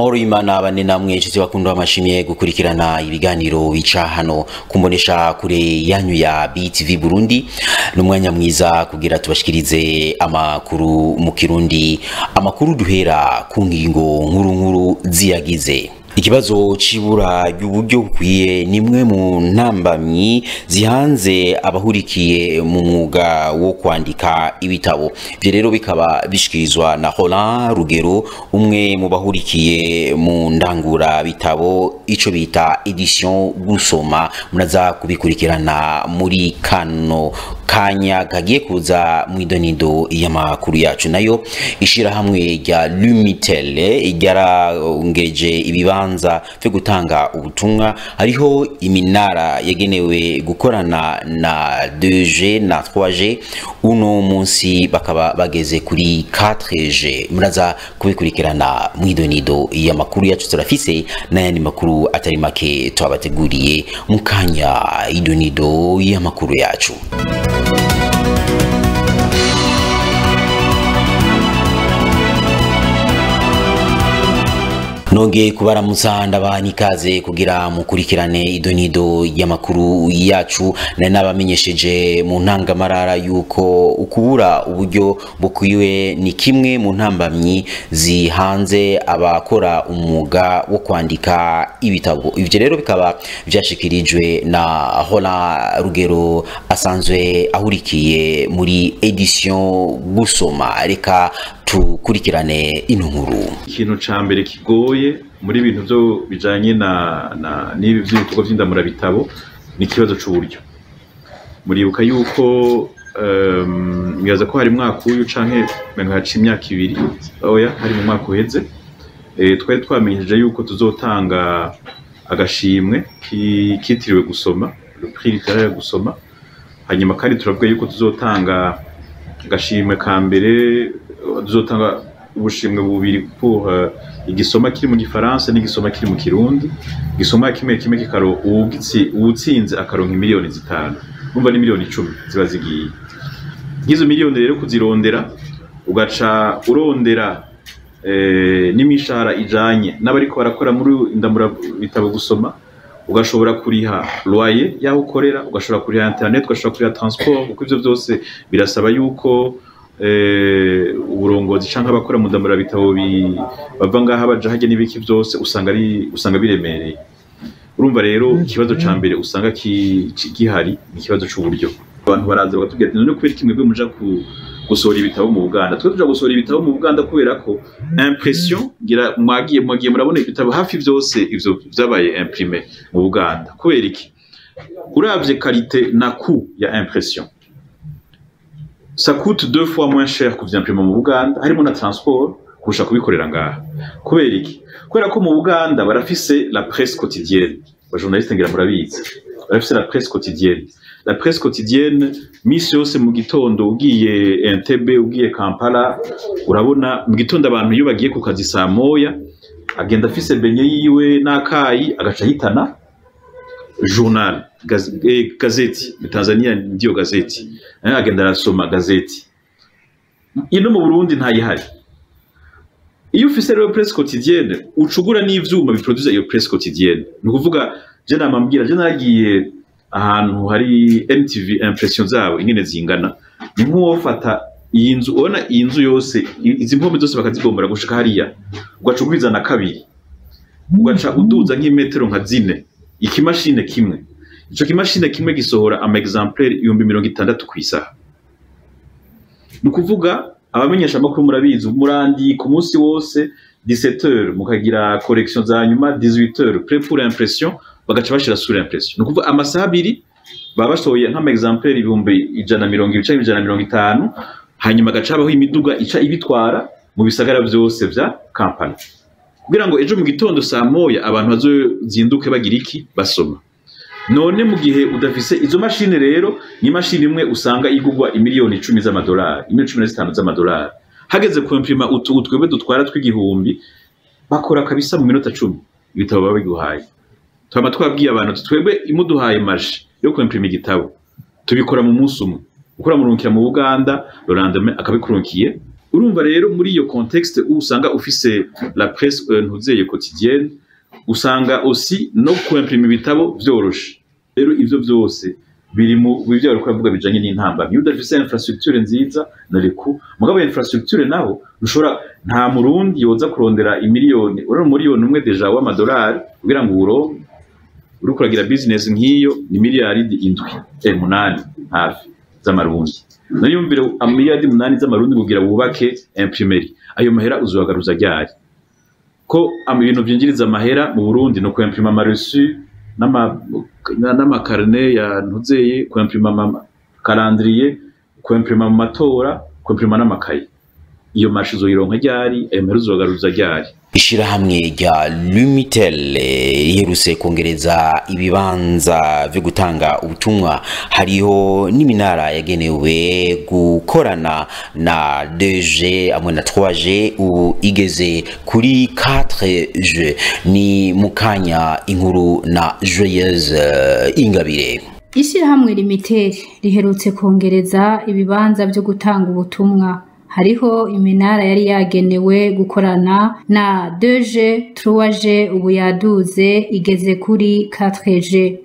Amahoro y'Imana abane namwe inshuti bakundwa amashimye gukurikirana ibiganiro bica hano kumbonesha kure yanyu ya BTV Burundi n'umwanya mwiza kugira tubashikirize amakuru mu Kirundi, amakuru duhera ku ngingo nkuru ziyagize. Ikibazo cibura y'uburyo bukwiye nimwe mu ntambamyi zihanze abahurikiye mu mwuga wo kwandika ibitabo. Ivyo rero bikaba bishikirizwa na Roland Rugero, umwe mu bahurikiye mu ndangura bitabo ico bita edition gusoma. Munaza kubikurikirana muri kano kanya kagiye kuza mwidonido y'amakuru yacu. Nayo ishira hamwe rya Lumitel igeje ibibanza vyo gutanga ubutumwa, hariho iminara yagenewe gukorana na 2G na 3G. Uno munsi bakaba bageze kuri 4G. Muraza kubikurikirana mwidonido y'amakuru yacu. Turafise n'ayandi makuru atari make twabateguriye mu kanya idonido y'amakuru yacu. Nongeye kubaramutsa ndabanikaze kugira mukurikirane idonido y'amakuru yacu. Nabamenyesheje mu ntangamarara yuko ukubura uburyo bukwiwe ni kimwe mu ntambamyi zihanze abakora umwuga wo kwandika ibitabo. Ivyo rero bikaba vyashikirijwe na Roland Rugero asanzwe ahurikiye muri edition gusoma. Reka tukurikirane ino nkuru. Ikintu ca mbere kigoye muri ibintu byo bijanye n'ibi vy'ibikorwa vy'indamura bitabo ni ikibazo c'uburyo. Muribuka yuko ngiyaza ko hari mwaka uyu canke menga haci imyaka 2 oya hari mu mwaka uheze twari twamenyeje yuko tuzotanga agashimwe kitiriwe gusoma, le prix littéraire gusoma. Hanyuma kandi turavuga yuko tuzotanga agashimwe ka mbere, tuzotanga ubushimwe bubiri pour igisoma kiri mu Gifaransa n'igisoma kiri mu Kirundi. Igisoma kimwe kikaro uwutsinze akaronka miliyoni 5, numva ni miliyoni 10 ziba zigiye. Ngizo miliyoni rero kuzirondera ugaca urondera n'imishahara ijanye n'abariko barakora muri indamura bitabo gusoma, ugashobora kuriha loyer yaho ukorera, ugashobora kuriha internet, ugashobora kuriha transport, kuko ivyo byose birasaba yuko uburongozi canke abakora mu ndamura bitabo bava ngaha baja hajye n'ibiki byose usanga biremereye. Urumva rero ikibazo ca mbere usanga gihari ni ikibazo c'uburyo. Abantu baraza bagatubwira ati none kubera kimwe bwe muja gusohora ibitabo mu Buganda. Twe tuja gusohora ibitabo mu Buganda kubera ko impression gira mwagiye murabona ibitabo hafi byose ivyo vyabaye imprimé mu Buganda. Kubera iki? Uravye qualité na coût ya impression, ça coûte 2 fois moins cher que vy'imprimer mu Buganda, harimo na transport kurusha kubikorera ngaha. Kubera iki? Kubera ko mu Buganda barafise la presse quotidienne. Ba journaliste ngira murabizi. Barafise la presse quotidienne. La presse quotidienne misi yose mu gitondo ugiye Entebbe, ugiye Kampala, urabona mu gitondo abantu iyo bagiye ku kazi saa moya agenda afise benye yiwe n'akayi agaca hitana journal, gazeti. Mu Tanzania ndiyo gazeti. Agenda arasoma gazeti. Ino mu Burundi ntayihari. Iyo ufise rero presse quotidienne ucugura n'ivyuma biproduce iyo presse quotidienne. Ni kuvuga je namambwira je naragiye ahantu hari NTV impression zabo ingene zingana, ni nko fata iyi nzu, ubona iyi nzu yose izi mpome zose bakazigombora gushika hariya, ugacugwiza na kabiri, ugaca uduza nk'imetero nka 4, ikimashine kimwe. Ico kimashine kimwe gisohora ama exemplaire 60 kw'isaha. Nukuvuga abamenyesha makuru murabizi murandi ku munsi wose 17h mukagira correction za nyuma 18h pré pour impression, bagaca bashira sur impression. Nukuvuga amasaha 2 baba basohoye nk'ama exemplaire 120 canke 150, hanyuma gaca baho imiduga ica ibitwara mu bisagara byose vya Kampala, kugira ngo ejo mu gitondo saa moya abantu bazozinduke bagira iki basoma. None mu gihe udafise izo mashine rero, ni mashine imwe usanga igugwa imiliyoni 10 z'amadolari, 15 z'amadolari. Hageze ku imprima utwebwe dutwara tw'igihumbi bakora kabisa mu minota 10 ibitabo baba biguhaye. Twama twabwiye abantu twebwe imuduhaye marche yo ku imprima igitabo tubikora mu munsi umwe. Ukora murungikira mu Buganda, Lorandeme akabikurunkiye urumva rero muri iyo contexte usanga ufise la presse ntuzeye quotidienne usanga aussi no kwimprima ibitabo vyoroshe rero ivyo byose biri mu bivyo ariko avuga bijanye n'intamba iyo udafise infrastructure nziza nariku mugabo infrastructure naho ushobora nta murundi yoza kurondera imiliyoni uri miliyoni umwe deja w'amadolari kugira ngo uro kuragira business nk'iyo ni miliyaridi 8 hafi z'amarundi nayumvire amiliyaridi 8 z'amarundi kugira wubake imprimerie ayo mahera uzogagaruza ryari ko ibintu byinjiriza amahera mu Burundi no kwimprima amaresu n'amakarne ya ntuzeye kwimprima calendrier kwimprima mu matora kwimprima n'amakaye iyo marshi zoyironka ryari mahera uzogagaruza ryari Ishirahamwe rya Lumitel riherutse kongereza ibibanza vyo gutanga ubutumwa hariho n'iminara yagenewe gukorana na 2G amwe na 3G ubu igeze kuri 4G ni mukanya inkuru na Joyeuse Ingabire. Ishirahamwe Lumitel riherutse kongereza ibibanza vyo gutanga ubutumwa hariho iminara yari yagenewe gukorana na 2G 3G ubu yaduze igeze kuri 4G.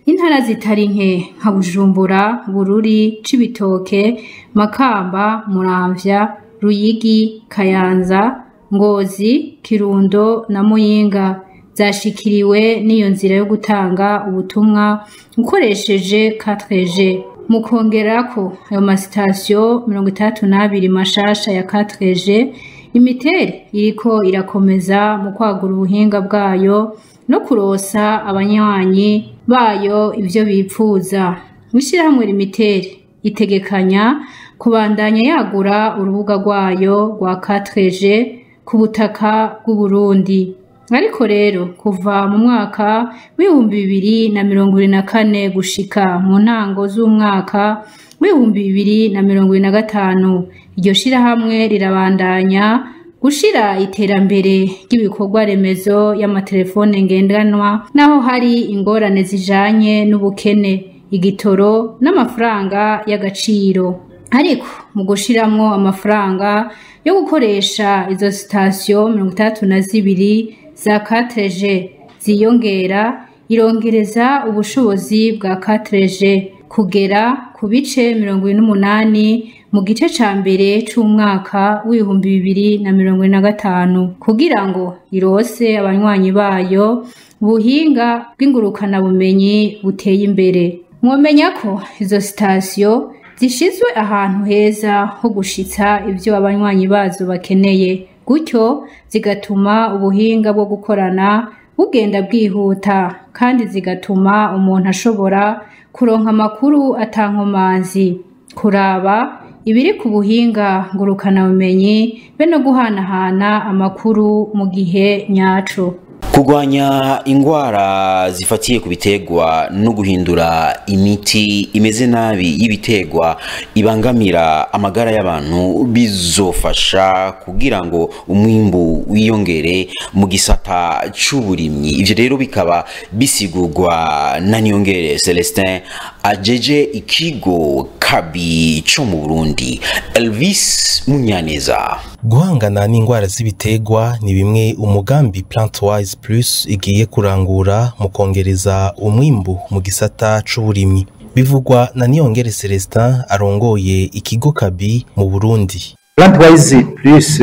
Intara zitari nke nka Bujumbura, Bururi, Cibitoke, Makamba, Muramvya, Ruyigi, Kayanza, Ngozi, Kirundo na Muyinga zashikiriwe n'iyo nzira yo gutanga ubutumwa ukoresheje 4G. Mukongerako ayo masitasiyo 32 mashasha ya 4G, Lumitel iriko irakomeza mu kwagura ubuhinga bwayo no kurosa abanywanyi bayo ivyo bipfuza. Ishirahamwe Lumitel itegekanya kubandanya yagura urubuga rwayo rwa 4G ku butaka bw'u Burundi. Ariko rero kuva mu mwaka w'2024 gushika mu ntango z'umwaka w'2025 iryo shirahamwe rirabandanya gushira iterambere ry'ibikorwa remezo y'amatelefone ngendanwa naho hari ingorane zijanye n'ubukene igitoro n'amafaranga y'agaciro. Ariko mu gushiramwo amafaranga yo gukoresha izo sitasiyo 32 za 4G ziyongera irongereza ubushobozi bwa 4G kugera ku bice 48 mu gice ca mbere c'umwaka w'2025 kugira ngo irose abanywanyi bayo ubuhinga bw'ingurukana bumenyi buteye imbere. Mwomenya ko izo sitasiyo zishizwe ahantu heza ho gushitsa ivyo abanywanyi bazo bakeneye, gutyo zigatuma ubuhinga bwo gukorana bugenda bwihuta kandi zigatuma umuntu ashobora kuronka amakuru atankomanzi, kuraba ibiri ku buhinga ngurukana bumenyi be no guhanahana amakuru mu gihe nyaco. Kugwanya ingwara zifatiye ku bitegwa no guhindura imiti imeze nabi y'ibitegwa ibangamira amagara y'abantu bizofasha kugira ngo umwimbu wiyongere mu gisata c'uburimyi. Ivyo rero bikaba bisigurwa na Niyongere Celestin ajeje ikigo kabi co mu Burundi. Elvis Munyaneza. Guhangana n'ingwara z'ibitegwa ni bimwe umugambi Plantwise Plus igiye kurangura mu kongereza umwimbu mu gisata c'uburimyi. Bivugwa na Niyongere Celestin arongoye ikigo kabi mu Burundi. Plantwise Plus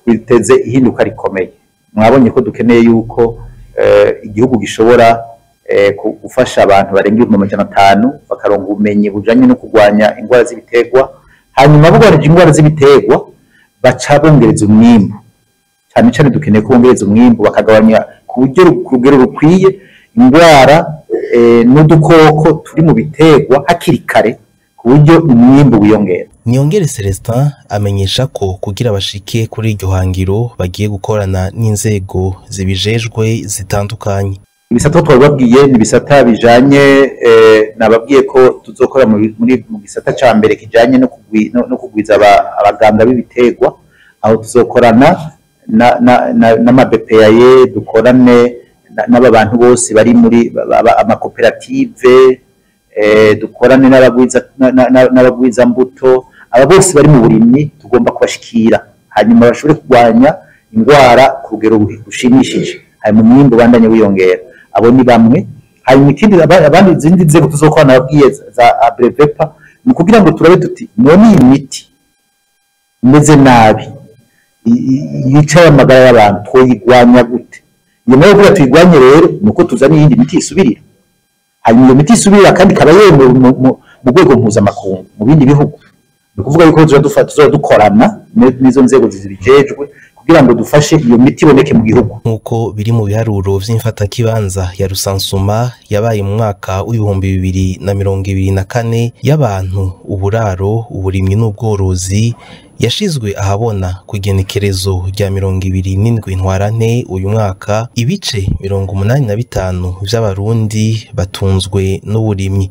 twiteze ihinduka rikomeye. Mwabonye ko dukeneye yuko igihugu gishobora gufasha abantu barenga 500 bakaronga ubumenyi bujanye no kugwanya ingwara z'ibitegwa, hanyuma bugwanije ingwara z'ibitegwa baca bongereza umwimbu. Cyane cyane dukeneye kongereza umwimbu bakagabanya ku buryo rugero rukwiye ingwara n'udukoko turi mu bitegwa hakiri kare ku buryo umwimbu wiyongera. Niyongere Celestin amenyesha ko kugira bashike kuri iryo hangiro bagiye gukorana n'inzego zibijejwe zitandukanye. Ibisata twababwiye ni bisata bijanye nababwiye ko tuzokora mu gisata ca mbere kijanye no kugwiza abaganga b'ibitegwa, aho tuzokorana na BPAye dukorane n'aba bantu bose bari muri amakoperative dukorane n'abagwiza mbuto, aba bose bari mu burimyi tugomba kubashikira hanyuma bashobore kurwanya indwara ku rugero rushimishije hanyuma umwimbu bandanye wiyongera. Abo ni bamwe. Hanyuma ikindi abandi izindi nzego tuzokorana nabwiye za Abrevepa ni kugira ngo turabe tuti none iyi miti imeze nabi yicaye amagara y'abantu twoyigwanya gute. Iyo nayo kugira tuyigwanye rero nuko tuzana iyindi miti isubirira, hanyuma iyo miti isubirira kandi ikaba yemewe mu rwego mpuzamakungu mu bindi bihugu. Ni ukuvuga yuko tuzoba dukorana n'izo nzego zibijejwe kugira ngo dufashe iyo miti iboneke mu gihugu. Nk'uko biri mu biharuro vy'imfatakibanza ya Rusansuma yabaye mu mwaka w'ibihumbi 2024 y'abantu, uburaro, uburimyi n'ubworozi yashizwe ahabona ku igenekerezo rya 27 Ntwarante uyu mwaka, ibice 85 vy'abarundi batunzwe n'uburimyi.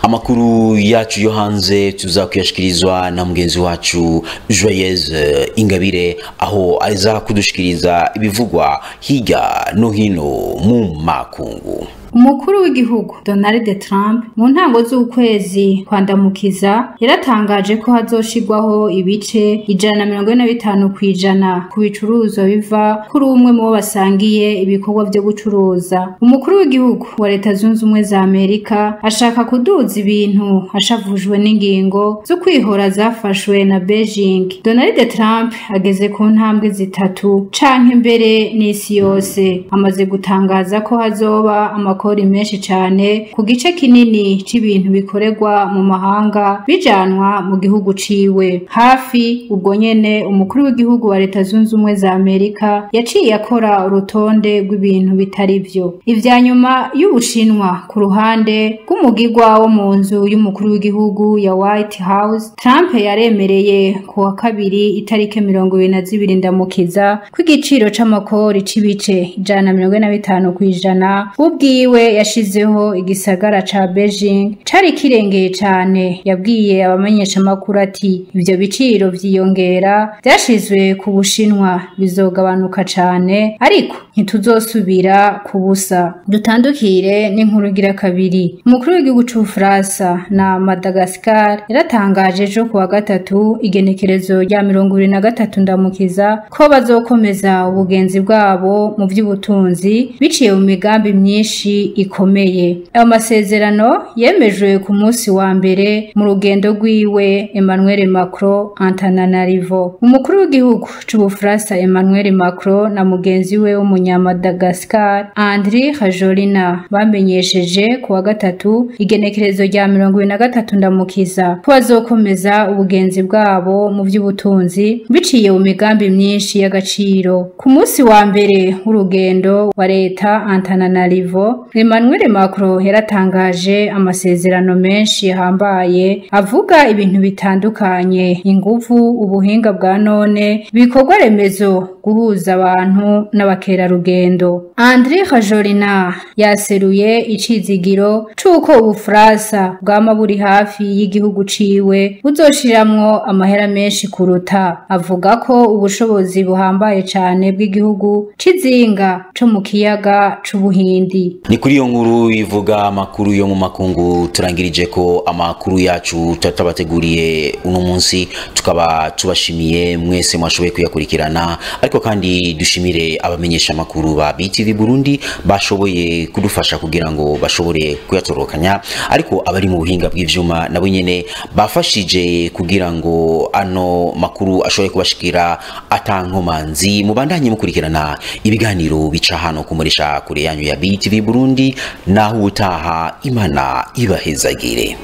Amakuru yacu yo hanze tuzakuyashikirizwa na mugenzi wacu Joyeuse Ingabire, aho aza kudushikiriza ibivugwa higa no hino mu makungu. Umukuru w'igihugu Donald Trump mu ntango z'ukwezi kwandamukiza yaratangaje ko hazoshirwaho ibice 145 kwijana ku bicuruzwa biva kuri umwe mu basangiye ibikorwa byo gucuruza. Umukuru w'igihugu wa Leta Zunze Ubumwe za Amerika ashaka kuduza ibintu ashavujwe n'ingingo zo kwihora zafashwe na Beijing. Donald Trump ageze ku ntambwe zitatu canke mbere n'isi yose, amaze gutangaza ko hazoba amakori menshi cyane ku gice kinini c'ibintu bikorerwa mu mahanga bijanwa mu gihugu ciwe. Hafi ubwo nyene umukuru w'igihugu wa Leta Zunze Ubumwe za Amerika yaciye akora urutonde rw'ibintu bitari vyo. Ivya nyuma y'Ubushinwa ku ruhande rw'umugirwa wo mu nzu y'umukuru w'igihugu ya White House, Trump yaremereye ku wa kabiri itarike 22 Ndamukiza ko igiciro c'amakori c'ibice 145 kwijana ubwiwe yashizeho igisagara ca Beijing cari kirengeye cane. Yabwiye abamenyesha makuru ati ivyo biciro vyiyongera byashizwe ku Bushinwa bizogabanuka cane, ariko ntituzosubira kubusa. Dutandukire n'inkuru gira kabiri. Umukuru w'igihugu c'Ubufaransa na Madagascar yaratangaje ejo ku wa gatatu igenekerezo rya 23 Ndamukiza ko bazokomeza ubugenzi bwabo mu vy'ubutunzi biciye mu migambi myinshi ikomeye. Ayo masezerano yemejwe ku munsi wa mbere mu rugendo rwiwe Emmanuel Macron Antananarivo. Umukuru w'igihugu c'Ubufaransa Emmanuel Macron na mugenzi we w'umunyamadagascar Andry Rajoelina bamenyesheje ku wa gatatu igenekerezo rya 23 Ndamukiza ko bazokomeza ubugenzi bwabo mu vy'ubutunzi biciye mu migambi myinshi y'agaciro. Ku munsi wa mbere w'urugendo wa leta Antananarivo, Emmanuel Macron yaratangaje amasezerano menshi hambaye avuga ibintu bitandukanye: ingufu, ubuhinga bwa none, ibikorwa remezo, guhuza abantu n'abakerarugendo. Andry Rajoelina yaseruye icizigiro c'uko Ubufaransa bwama buri hafi y'igihugu ciwe buzoshiramwo amahera menshi kuruta. Avuga ko ubushobozi buhambaye cane bw'igihugu cizinga co mu kiyaga c'Ubuhindi. Ni kuri iyo nkuru ivuga amakuru yo mu makungu turangirije ko amakuru yacu tutabateguriye uno munsi, tukaba tubashimiye mwese mwashoboye kuyakurikirana, ariko kandi dushimire abamenyesha amakuru ba BTV Burundi bashoboye kudufasha kugira ngo bashobore kuyatorokanya, ariko abari mu buhinga bw'ivyuma nabo nyene bafashije kugira ngo ano makuru ashobore kubashikira atankomanzi. Mubandanye mukurikirana ibiganiro bica hano kumurisha kure yanyu ya BTV Burundi, naho utaha Imana ibahezagire.